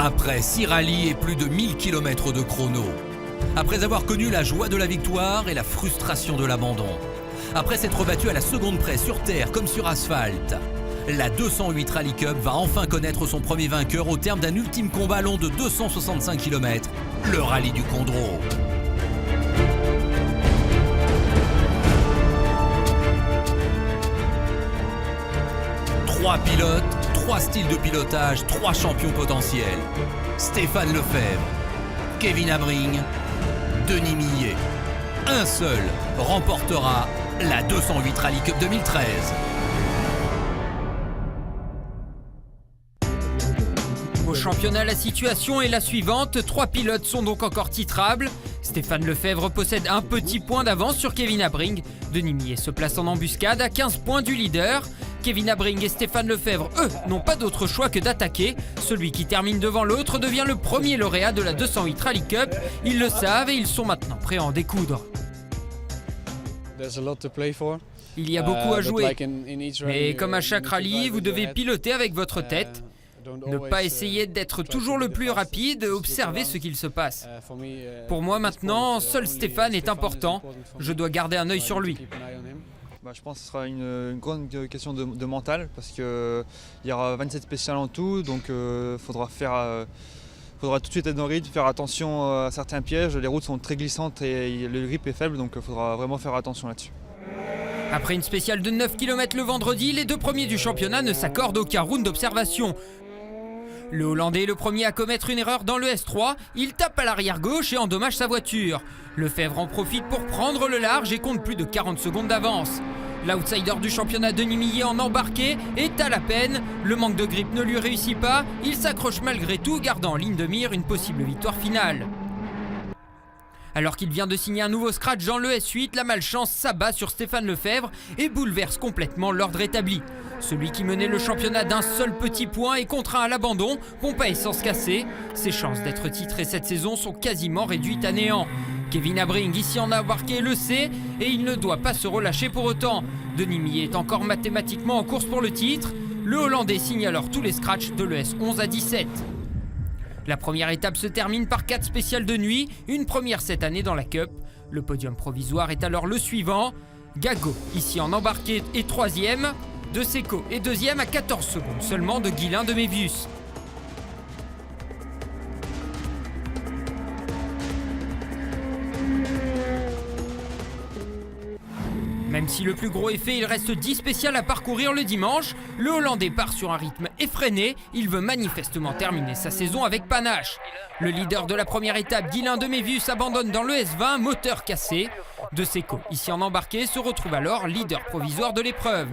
Après 6 rallyes et plus de 1000 km de chrono, après avoir connu la joie de la victoire et la frustration de l'abandon, après s'être battu à la seconde près sur terre comme sur asphalte, la 208 Rally Cup va enfin connaître son premier vainqueur au terme d'un ultime combat long de 265 km, le rallye du Condro. Trois pilotes, 3 styles de pilotage, 3 champions potentiels. Stéphane Lefebvre, Kevin Abring, Denis Millet. Un seul remportera la 208 Rally Cup 2013. Au championnat, la situation est la suivante. 3 pilotes sont donc encore titrables. Stéphane Lefebvre possède un petit point d'avance sur Kevin Abring. Denis Millet se place en embuscade à 15 points du leader. Kevin Abring et Stéphane Lefebvre, eux, n'ont pas d'autre choix que d'attaquer. Celui qui termine devant l'autre devient le premier lauréat de la 208 Rally Cup. Ils le savent et ils sont maintenant prêts à en découdre. Il y a beaucoup à jouer, mais comme à chaque rallye, vous devez piloter avec votre tête. Ne pas essayer d'être toujours le plus rapide, observer ce qu'il se passe. Pour moi maintenant, seul Stéphane est important. Je dois garder un œil sur lui. Je pense que ce sera une grande question de mental parce qu'il y aura 27 spéciales en tout, donc faudra tout de suite être dans le rythme, faire attention à certains pièges. Les routes sont très glissantes et le grip est faible, donc il faudra vraiment faire attention là-dessus. Après une spéciale de 9 km le vendredi, les 2 premiers du championnat ne s'accordent aucun round d'observation. Le Hollandais est le premier à commettre une erreur dans le S3, il tape à l'arrière gauche et endommage sa voiture. Lefebvre en profite pour prendre le large et compte plus de 40 secondes d'avance. L'outsider du championnat Denis Millet en embarqué est à la peine, le manque de grip ne lui réussit pas, il s'accroche malgré tout, gardant en ligne de mire une possible victoire finale. Alors qu'il vient de signer un nouveau scratch dans le S8, la malchance s'abat sur Stéphane Lefebvre et bouleverse complètement l'ordre établi. Celui qui menait le championnat d'un seul petit point est contraint à l'abandon, pompe à essence cassée. Ses chances d'être titré cette saison sont quasiment réduites à néant. Kevin Abring, ici en embarqué, le sait et il ne doit pas se relâcher pour autant. Denis Millet est encore mathématiquement en course pour le titre. Le Hollandais signe alors tous les scratchs de l'ES 11 à 17. La première étape se termine par 4 spéciales de nuit, une première cette année dans la Cup. Le podium provisoire est alors le suivant. Gago, ici en embarqué, est 3e. De Seco est 2e à 14 secondes seulement de Guilain de Mévius. Même si le plus gros est fait, il reste 10 spéciales à parcourir le dimanche. Le Hollandais part sur un rythme effréné. Il veut manifestement terminer sa saison avec panache. Le leader de la première étape, Guilain de Mévius, abandonne dans le S20, moteur cassé. De Seco, ici en embarqué, se retrouve alors leader provisoire de l'épreuve.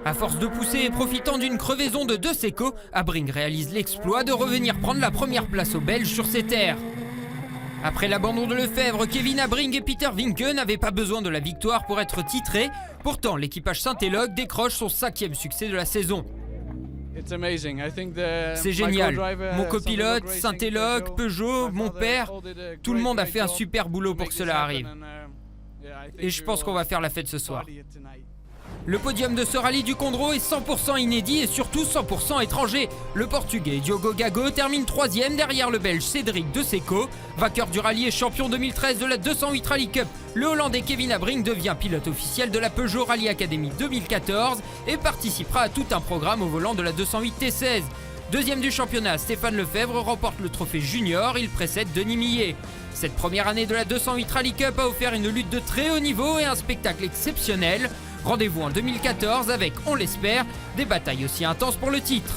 À force de pousser et profitant d'une crevaison de De Seco, Abring réalise l'exploit de revenir prendre la première place aux Belges sur ses terres. Après l'abandon de Lefebvre, Kevin Abring et Peter Vinke n'avaient pas besoin de la victoire pour être titrés. Pourtant, l'équipage Saint-Élog décroche son 5e succès de la saison. C'est génial. Mon copilote, Saint-Élog, Peugeot, mon père, tout le monde a fait un super boulot pour que cela arrive. Et je pense qu'on va faire la fête ce soir. Le podium de ce rallye du Condro est 100% inédit et surtout 100% étranger. Le Portugais Diogo Gago termine 3e derrière le Belge Cédric De Seco. Vainqueur du rallye et champion 2013 de la 208 Rally Cup, le Hollandais Kevin Abring devient pilote officiel de la Peugeot Rally Academy 2014 et participera à tout un programme au volant de la 208 T16. Deuxième du championnat, Stéphane Lefebvre remporte le trophée junior, il précède Denis Millet. Cette première année de la 208 Rally Cup a offert une lutte de très haut niveau et un spectacle exceptionnel. Rendez-vous en 2014 avec, on l'espère, des batailles aussi intenses pour le titre.